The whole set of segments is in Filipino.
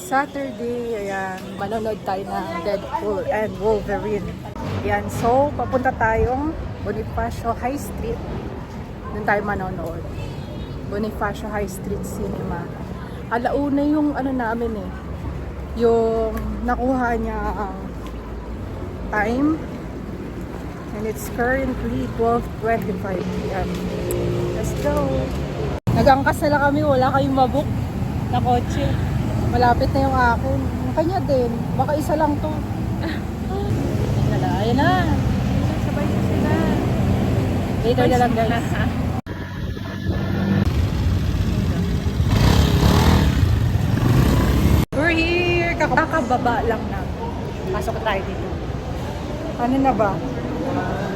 Saturday. Ayan, manonood tayo ng Deadpool and Wolverine. Ayan, so papunta tayong Bonifacio High Street. Doon tayo manonood. Bonifacio High Street Cinema. Alauna yung ano namin eh. Yung nakuha niya ang time. And it's currently 12:25 p.m. Let's go! Nag-angkas na lang kami, wala kayong mabook na kotse. Malapit na yung akin. Yung kanya din, baka isa lang to. Ayan na! Sabay na sila. Later na lang guys. We're here! Kakababa lang na. Pasok tayo dito. Ano na ba?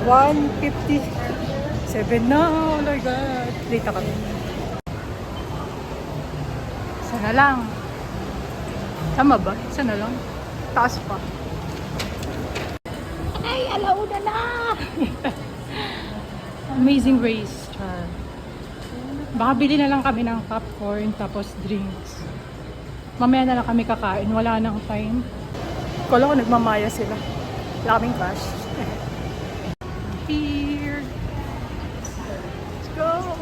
1:57 na. Oh my God. Dito kami. Sana lang. Tama ba? Sana lang. Taas pa. Ay, alauna na! Amazing Race. Char. Baka bili na lang kami ng popcorn tapos drinks. Mamaya na lang kami kakain. Wala nang time. Kala ko nagmamaya sila. Wala kaming cash. Here. Let's go!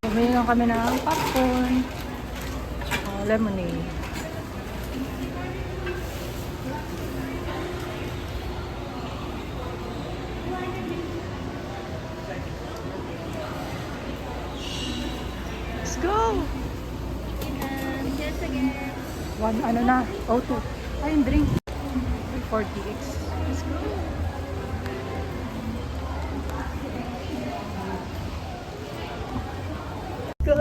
Bumili lang kami ng popcorn. Lemonade. Let's go! Yes again. One, ano na? O2. Ay, yung drink. 40x. Let's go! Go!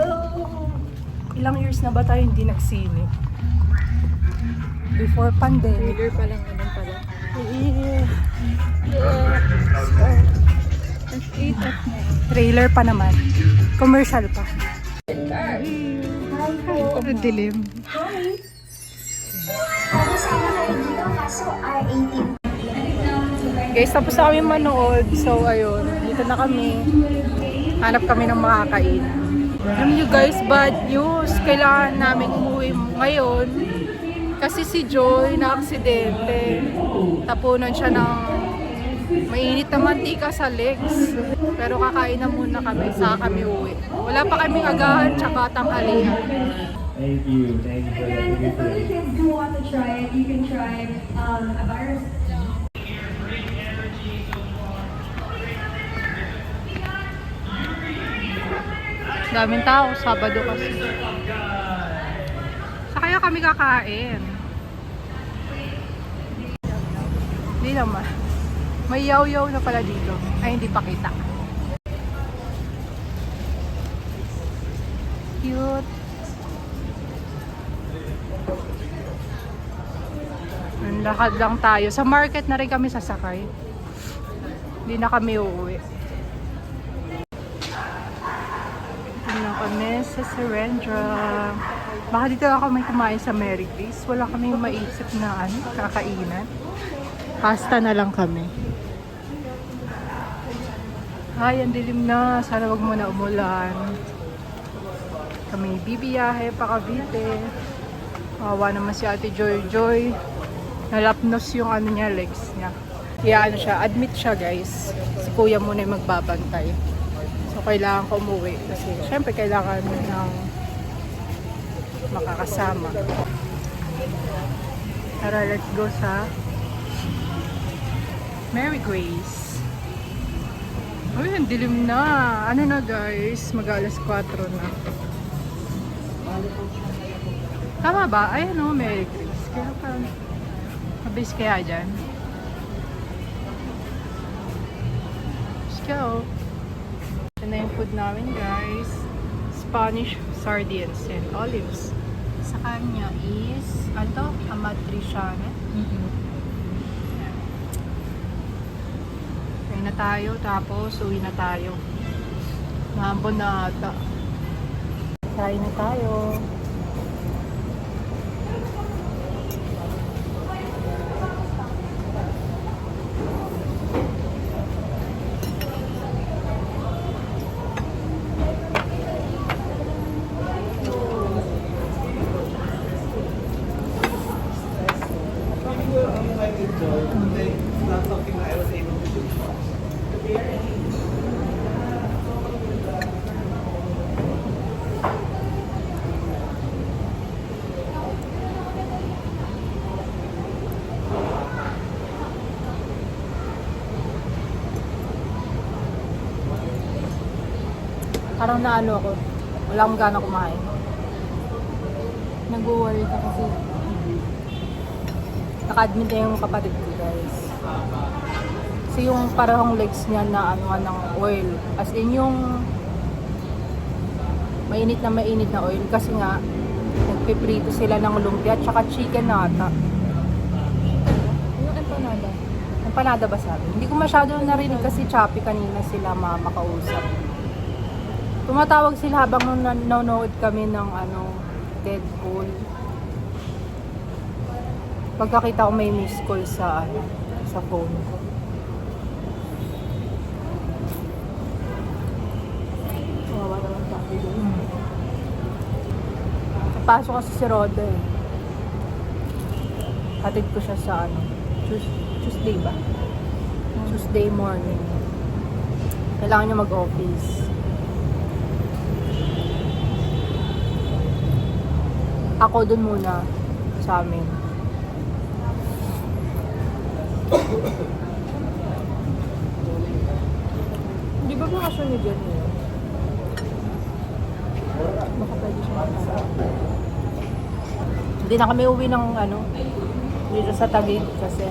Ilang years na ba tayo hindi nagsine? Before pandemic. Trailer pa lang naman pala. Yeah. That's 8 at 9. Trailer pa naman. Commercial pa. Hi po. Ang dilim. Hi. Ako sa kayo dito kaso R18. Guys, tapos na kami manood. So, ayun. Dito na kami. Hanap kami ng makakain. Alam nyo guys, bad news. Kailangan namin umuwi ngayon. Kasi si Joy na-aksidente. Tapunan siya ng mainit na mantika sa legs. Pero kakain na muna kami. Saka kami uwi. Wala pa kaming agahan tsaka tanghalian. Thank you. Thank you for that. If other kids do want to try it, you can try a virus. Daming tao, Sabado kasi. Sa kaya kami kakain. Hindi naman. May yaw-yaw na pala dito. Ay, hindi pa kita. Cute. Lakad lang tayo. Sa market na rin kami sasakay. Hindi na kami uuwi. Tingnan kami sa Serendra. Baka dito ako may kumain sa Mary Grace. Wala kaming maisip na kakainan. Pasta na lang kami. Ay, ang dilim na. Sana wag muna umulan. Kami bibiyahe pa Cavite. Awa naman si Ate Joy Joy. Nalapnos yung ano niya, legs niya. Kaya ano siya, admit siya guys. Si kuya muna yung magbabantay. So kailangan ko umuwi. Kasi syempre kailangan ng makakasama. Tara, let's go sa Mary Grace. Uy, ang dilim na. Ano na guys, mag-alas 4 na. Tama ba? Ay ano, Mary Grace. Kaya parang mabilis kaya dyan. Let's go. Ito na yung food namin guys. Spanish sardines and olives. Sa kanya is, ano to? Amatriciana. Kain na tayo, tapos uwi na tayo. Mahambon na ata. Kain na tayo. I enjoy. Like, it's not something that I was able to do. Parang naano ako. Wala akong gana kumain. Nag-worry ka kasi. Naka-admit na yung kapatid ko, guys. Kasi yung parang legs niya na ano ng oil. As in yung mainit na oil. Kasi nga, nagpiprito sila ng lumpia at saka chicken na ata. Yung empanada. Empanada ba sabi? Hindi ko masyado narinig kasi choppy kanina sila makausap. Tumatawag sila habang nanonood kami ng Deadpool. Pagkakita ko may missed call sa phone ko. Napasok kasi si Roda eh. Hatid ko siya sa Tuesday ba? Tuesday morning. Kailangan niya mag-office. Ako dun muna sa amin. Di ba bakasyon ni Jen yun? Baka pwede siya magkasama. Hindi na kami uwi ng dito sa Taguig kasi.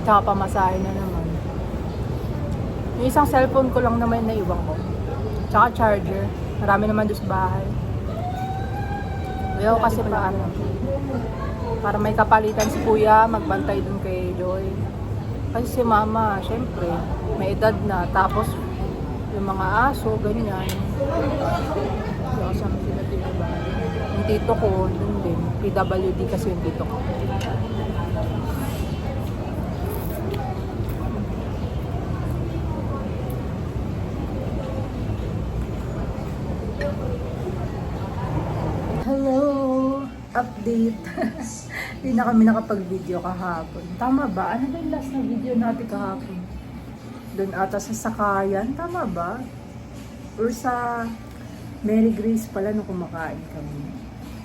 Tsaka pamasahe na naman. Yung isang cellphone ko lang naman naiwan ko. Tsaka charger. Marami naman doon sa bahay. Ayaw kasi para may kapalitan si kuya, magbantay dun kay Joy. Kasi si mama, syempre, may edad na. Tapos, yung mga aso, ganyan. Kasama sila din ba? Yung tito ko, dun din. PWD kasi yung tito ko. Hello! Update. Hindi na kami nakapag-video kahapon. Tama ba? Ano ba yung last na video natin kahapon? Doon ata sa Sakayan. Tama ba? Or sa Mary Grace pala nung kumakain kami.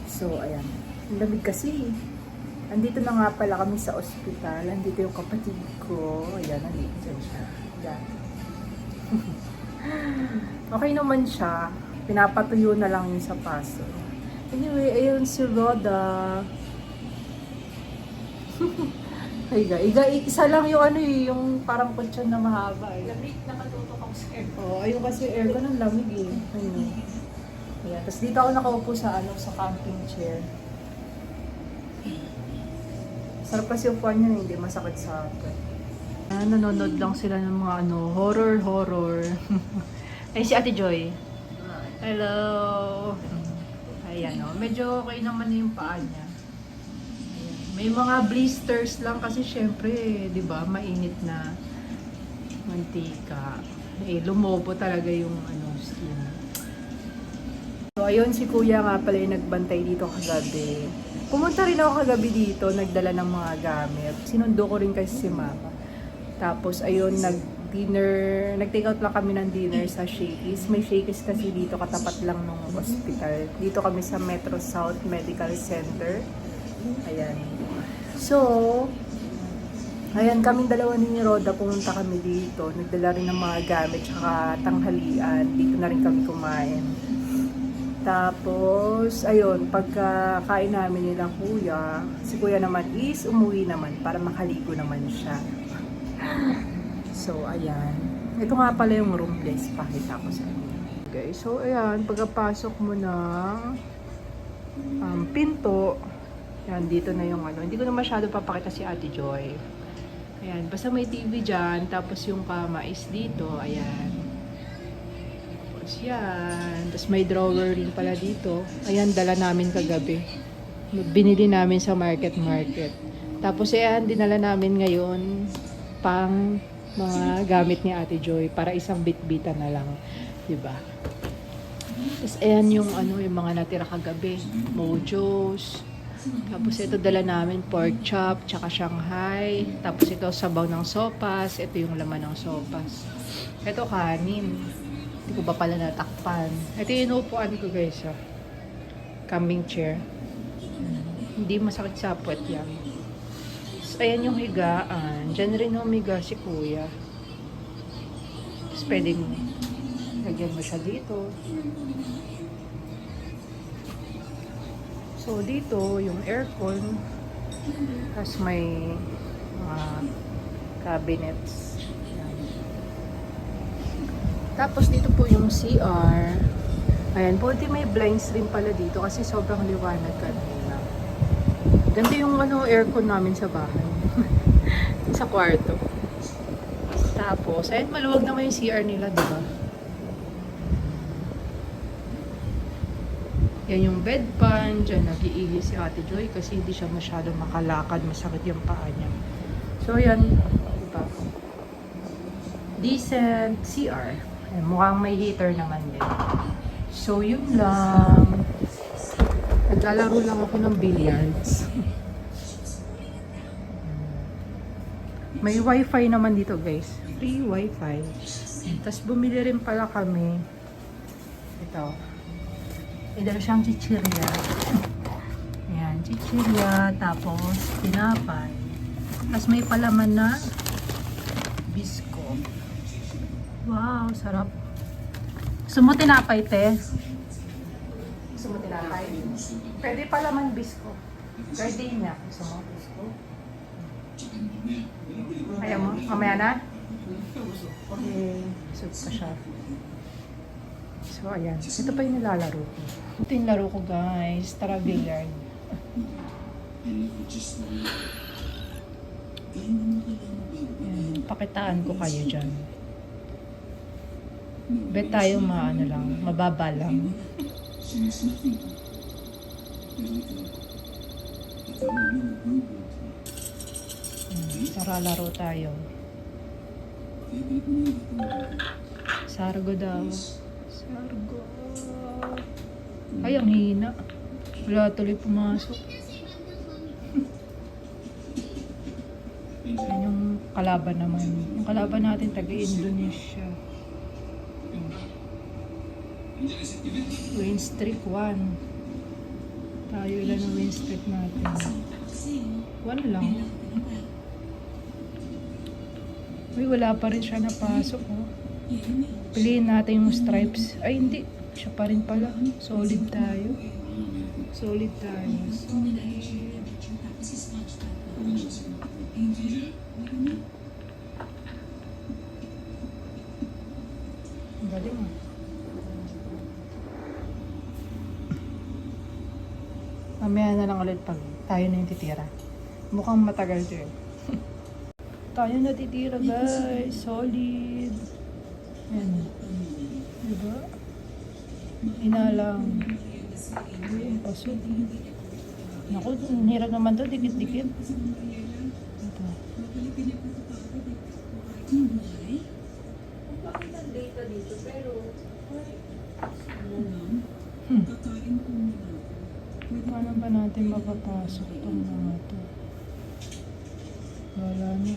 So, ayan. Ang lamig kasi. Andito na nga pala kami sa ospital. Andito yung kapatid ko. Ayan, nandito dyan siya. Ayan. Okay naman siya. Pinapatuyo na lang yung sa paso. Anyway, ayun si Roda. Ay, isa lang yung yung parang kutsyon na mahaba eh. Lamig, nakatutok ako sa aircon. Oo, ayun kasi aircon ang lamig eh. Ayun. Ayan, tapos dito ako nakaupo sa sa camping chair. Sarap kasi upuan niya, hindi masakit sa akin. Nanonood lang sila ng mga horror. Ay, si Ate Joy. Hello! Ayan, medyo okay naman yung paa niya. Ayan. May mga blisters lang kasi syempre, di ba, mainit na mantika. Lumobo talaga yung skin. So, ayun, si Kuya nga pala yung nagbantay dito kagabi. Pumunta rin ako kagabi dito, nagdala ng mga gamit. Sinundo ko rin kasi si Mama. Tapos, ayun, nag-take out lang kami ng dinner sa Shakey's. May Shakey's kasi dito, katapat lang ng hospital. Dito kami sa Metro South Medical Center. Ayan. So, ayan, kaming dalawa ni Roda, pumunta kami dito. Nagdala rin ng mga gamit, tsaka tanghalian. Dito na rin kami kumain. Tapos, ayun, pagkakain namin nila Kuya, si Kuya naman is umuwi naman para makaligo naman siya. So, ayan. Ito nga pala yung room, guys. Pakita ko sa inyo. Okay, so, ayan. Pagkapasok mo ng pinto, ayan, dito na yung Hindi ko na masyado papakita si Ate Joy. Ayan, basta may TV dyan. Tapos yung kama is dito. Ayan. Tapos yan. Tapos may drawer rin pala dito. Ayan, dala namin kagabi. Binili namin sa market. Tapos ayan, dinala namin ngayon pang mga gamit ni Ate Joy para isang bit-bitan na lang, 'di ba? Tapos ayan yung yung mga natira kagabi, Mojos, Tapos ito dala namin pork chop, tsaka Shanghai. Tapos ito sabaw ng sopas. Ito yung laman ng sopas. Ito kanin. Hindi ko ba pala natakpan. Ito yung inuupuan ko guys. Oh. Camping chair. Hindi masakit sa puwet yan. So, ayan yung higaan. Diyan rin humiga si kuya. Tapos pwedeng lagyan mo siya dito. So, dito, yung aircon. Tapos may mga cabinets. Yan. Tapos, dito po yung CR. Ayan, buti may blinds rin pala dito kasi sobrang liwanag kanina. Ganda yung aircon namin sa bahay. Sa kwarto. Tapos, ayan, maluwag naman yung CR nila, diba? Yan yung bedpan, dyan nag-iihi si Ate Joy kasi hindi siya masyado makalakad, masakit yung paa niya. So yan, diba? Decent CR. Ayan, mukhang may heater naman din. So yun lang. Naglalaro lang ako ng billiards. May wifi naman dito guys. Free wifi. Tapos bumili rin pala kami. Ito. May dala siyang chichirya. Ayan, chichirya. Tapos, tinapay. Tapos may palaman na bisko. Wow, sarap. Gusto mo tinapay, te? Gusto mo tinapay? Pwede palaman bisko. Gardenia. Gusto mo? Ayaw mo? Mamaya na? Okay. Soup pa siya. So, ayan. Ito pa yung nilalaro ko. Ito yung laro ko, guys. Tara, billiard. Ayan, pakitaan ko kayo dyan. Bet tayo maano lang, mababa lang. Tara, laro tayo. Sargo daw. Sargo. Ay, ang hina. Wala tuloy pumasok. Yan yung kalaban naman. Yung kalaban natin taga-Indonesia. Win streak 1. Tayo ilan ang win streak natin? 1 lang. Uy, wala pa rin siya napasok. Oh. Piliin natin yung stripes. Ay, hindi. Siya pa rin pala. Solid tayo. Solid tayo. Galing ah. Mamaya na lang ulit pag tayo na yung titira. Mukhang matagal to eh. Tayo na titira guys. Solid. Yan. Diba? Inalang. Ayun, pasok. Naku, hirap naman to. Dikit-dikit. Ito. Bakit ang data dito? Pero, paano ba natin mapapasok itong mga ito? Wala na.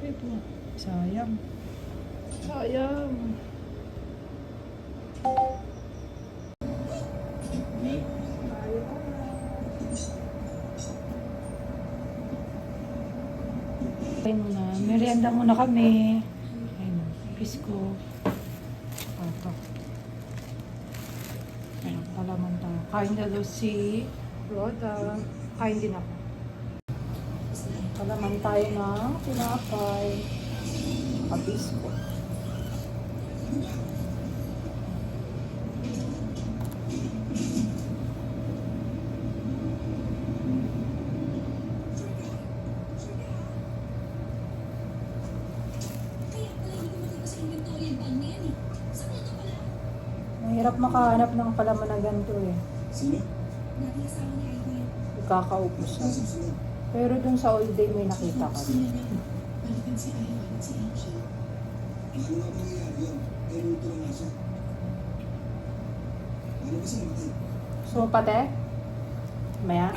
Ito. Sayang. Sayang. Okay muna. Merienda muna kami. Ayun. Pisko. Ito. Ayun. Palaman tayo. Kain na daw si Roda. Kain din ako. Palaman tayo ng tinapay. Pisko. Mahirap makahanap ng palaman na ganito eh. Sino? Kakaupos siya. Pero dun sa all day may nakita ka. Ano nga pangyayari yun? Eh, luto na nga siya. Ano kasi namatay? So, pate? Maya?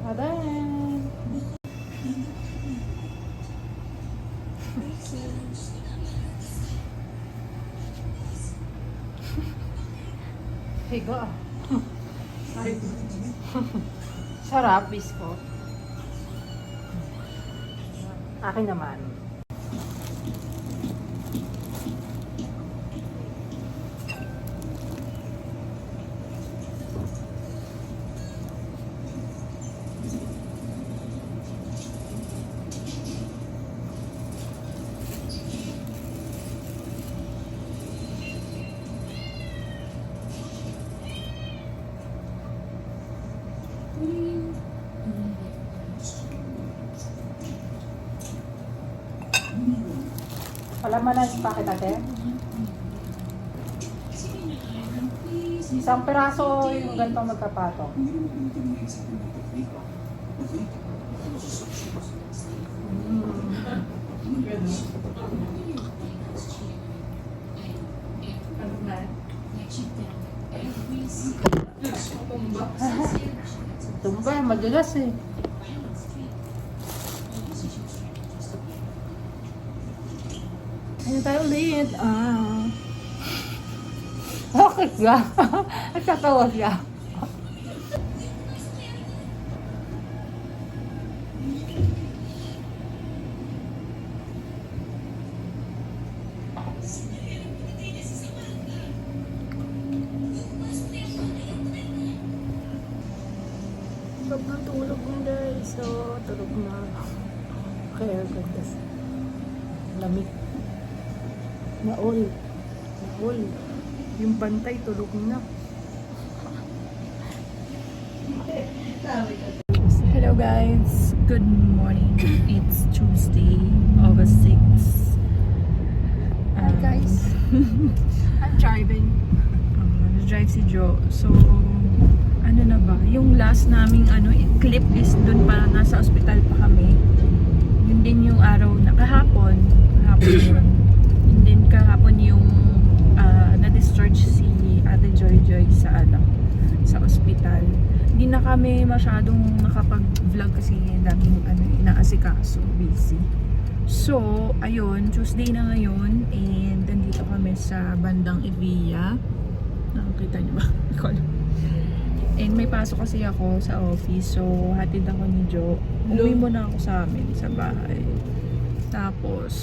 Adan! Higo ah. Sarap, bisko. Akin naman. Palamanan pa kita, te. Isang peraso yung gantong magkapato. Tumba, madulas eh. Ano tayo ulit? Bakit ka? At tatawa siya. Sobrang tulog mo guys. So, tulog na. Kaya ganda. Lamig. Naol. Naol. Yung bantay, tulog na. Hello guys. Good morning. It's Tuesday, August 6. Hi guys. I'm driving. Drive si Jo. So, ano na ba? Yung last naming clip is dun pa, nasa ospital pa kami. Yun din yung araw na kahapon. Kahapon yun. And then kahapon yung na-discharge si Ate Joy sa ospital. Hindi na kami masyadong nakapag-vlog kasi daming inaasikaso, busy. So, ayun, Tuesday na ngayon and nandito kami sa bandang Evilla. Nakakita niyo ba? And may pasok kasi ako sa office, so hatid ako ni Jo. Uwi muna ako sa amin, sa bahay. Tapos,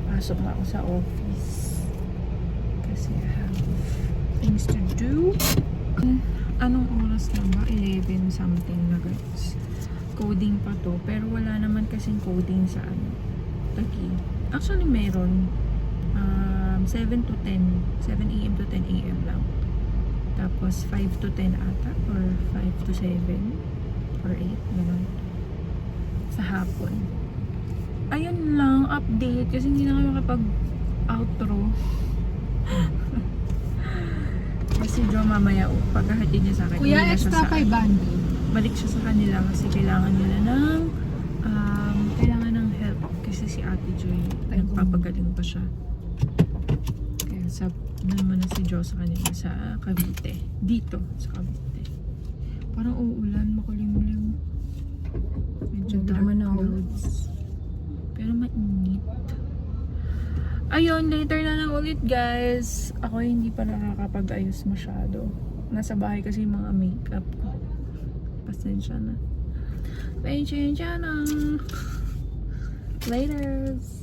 pasok na ako sa office. Kasi I have things to do. Anong oras na ba? 11 something na guys. Coding pa to, pero wala naman kasing coding sa Taguig. Actually meron. 7 to 10, 7 a.m. to 10 a.m. lang. Tapos 5 to 10 ata or 5 to 7 or 8 gano'n sa hapon. Ayun lang, update kasi hindi na kami makapag-outro. Kasi Jo mamaya pagkahatid niya sa akin. Kuya, uwi na extra siya sa 500. balik siya sa kanila kasi kailangan nila ng help kasi si Ate Joy nagpapagaling pa siya. Kaya doon muna si Jo sa kanila sa Cavite. Dito sa Cavite. Parang uulan, makulimlim. Medyo dark clouds. Pero mainit. Ayun, later na lang ulit guys. Ako hindi pa nakakapag-ayos masyado. Nasa bahay kasi yung mga makeup ko. Pasensya na. Pasensya na. Laters.